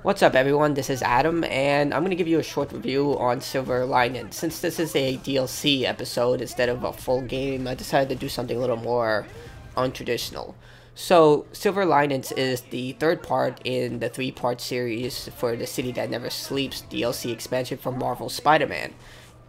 What's up everyone, this is Adam, and I'm going to give you a short review on Silver Lining. Since this is a DLC episode instead of a full game, I decided to do something a little more untraditional. So, Silver Linings is the third part in the three-part series for the City That Never Sleeps DLC expansion from Marvel's Spider-Man.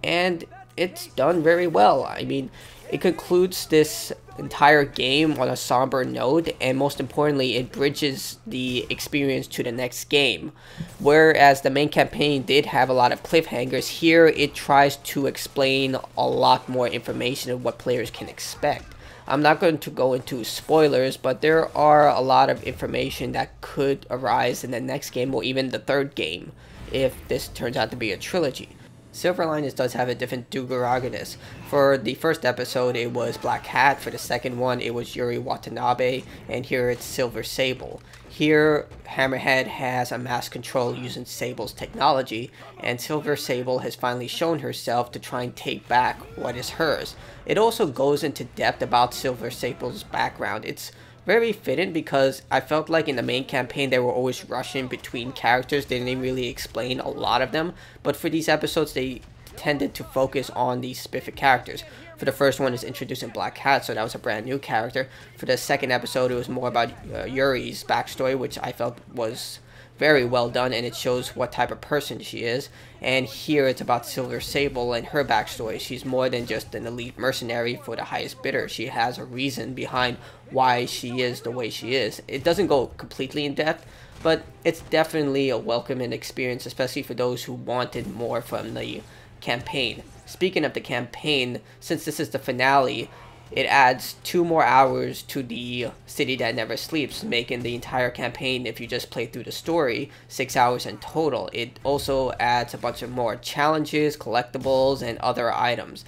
And it's done very well. I mean, it concludes this entire game on a somber note, and most importantly, it bridges the experience to the next game. Whereas the main campaign did have a lot of cliffhangers, here it tries to explain a lot more information of what players can expect. I'm not going to go into spoilers, but there are a lot of information that could arise in the next game or even the third game if this turns out to be a trilogy. Silver Linings does have a different protagonist. For the first episode, it was Black Cat. For the second one, it was Yuri Watanabe. And here it's Silver Sable. Here, Hammerhead has amassed control using Sable's technology, and Silver Sable has finally shown herself to try and take back what is hers. It also goes into depth about Silver Sable's background. It's very fitting because I felt like in the main campaign they were always rushing between characters. They didn't really explain a lot of them, but for these episodes they tended to focus on these specific characters. For the first one is introducing Black Cat, so that was a brand new character. For the second episode it was more about Yuri's backstory, which I felt was very well done, and it shows what type of person she is. And here it's about Silver Sable and her backstory. She's more than just an elite mercenary for the highest bidder. She has a reason behind why she is the way she is. It doesn't go completely in depth, but it's definitely a welcoming experience, especially for those who wanted more from the campaign. Speaking of the campaign, since this is the finale, it adds 2 more hours to the City That Never Sleeps, making the entire campaign, if you just play through the story, 6 hours in total. It also adds a bunch of more challenges, collectibles, and other items.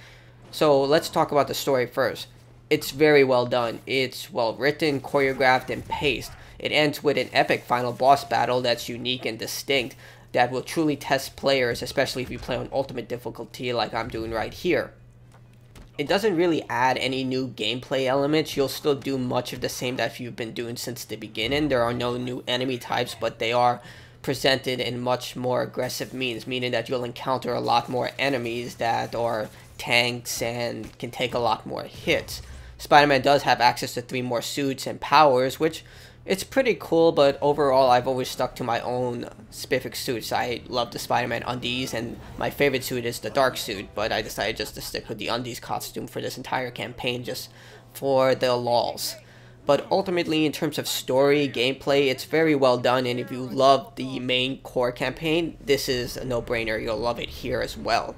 So let's talk about the story first. It's very well done. It's well written, choreographed, and paced. It ends with an epic final boss battle that's unique and distinct, that will truly test players, especially if you play on ultimate difficulty like I'm doing right here. It doesn't really add any new gameplay elements. You'll still do much of the same that you've been doing since the beginning. There are no new enemy types, but they are presented in much more aggressive means, meaning that you'll encounter a lot more enemies that are tanks and can take a lot more hits. Spider-Man does have access to 3 more suits and powers, which it's pretty cool, but overall I've always stuck to my own specific suits. I love the Spider-Man undies, and my favorite suit is the dark suit, but I decided just to stick with the undies costume for this entire campaign just for the lols. But ultimately, in terms of story, gameplay, it's very well done, and if you love the main core campaign, this is a no-brainer. You'll love it here as well.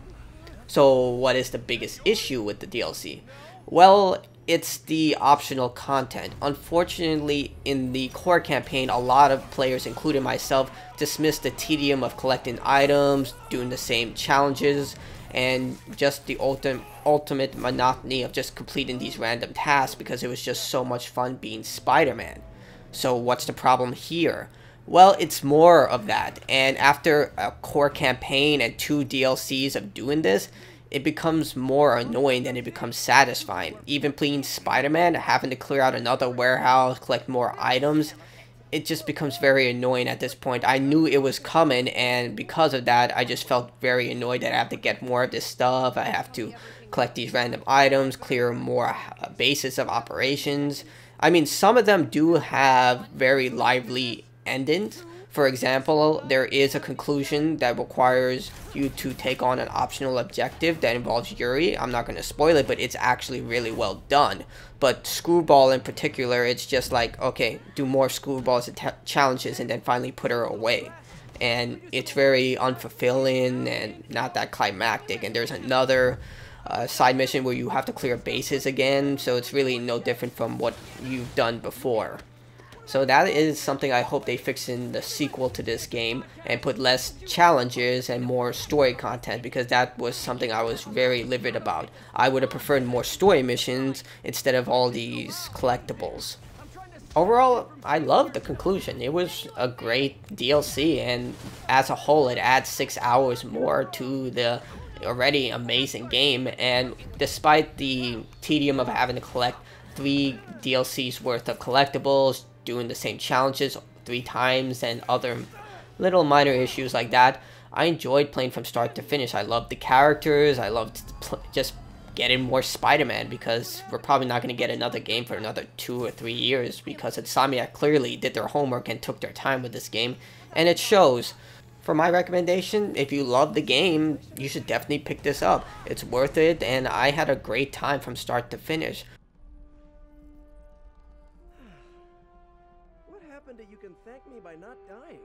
So what is the biggest issue with the DLC? Well, it's the optional content. Unfortunately, in the core campaign, a lot of players, including myself, dismissed the tedium of collecting items, doing the same challenges, and just the ultimate monotony of just completing these random tasks because it was just so much fun being Spider-Man. So what's the problem here? Well, it's more of that, and after a core campaign and 2 DLCs of doing this, it becomes more annoying than it becomes satisfying. Even playing Spider-Man, having to clear out another warehouse, collect more items, it just becomes very annoying at this point. I knew it was coming, and because of that, I just felt very annoyed that I have to get more of this stuff. I have to collect these random items, clear more bases of operations. I mean, some of them do have very lively endings. For example, there is a conclusion that requires you to take on an optional objective that involves Yuri. I'm not going to spoil it, but it's actually really well done. But Screwball in particular, it's just like, okay, do more Screwballs challenges and then finally put her away. And it's very unfulfilling and not that climactic. And there's another side mission where you have to clear bases again, so it's really no different from what you've done before. So that is something I hope they fix in the sequel to this game and put less challenges and more story content, because that was something I was very livid about. I would have preferred more story missions instead of all these collectibles. Overall, I loved the conclusion. It was a great DLC, and as a whole it adds 6 hours more to the already amazing game. And despite the tedium of having to collect 3 DLCs worth of collectibles, doing the same challenges 3 times, and other little minor issues like that. I enjoyed playing from start to finish. I loved the characters. I loved just getting more Spider-Man, because we're probably not going to get another game for another 2 or 3 years, because Insomniac clearly did their homework and took their time with this game, and it shows. For my recommendation, if you love the game, you should definitely pick this up. It's worth it, and I had a great time from start to finish. What happened to you can thank me by not dying?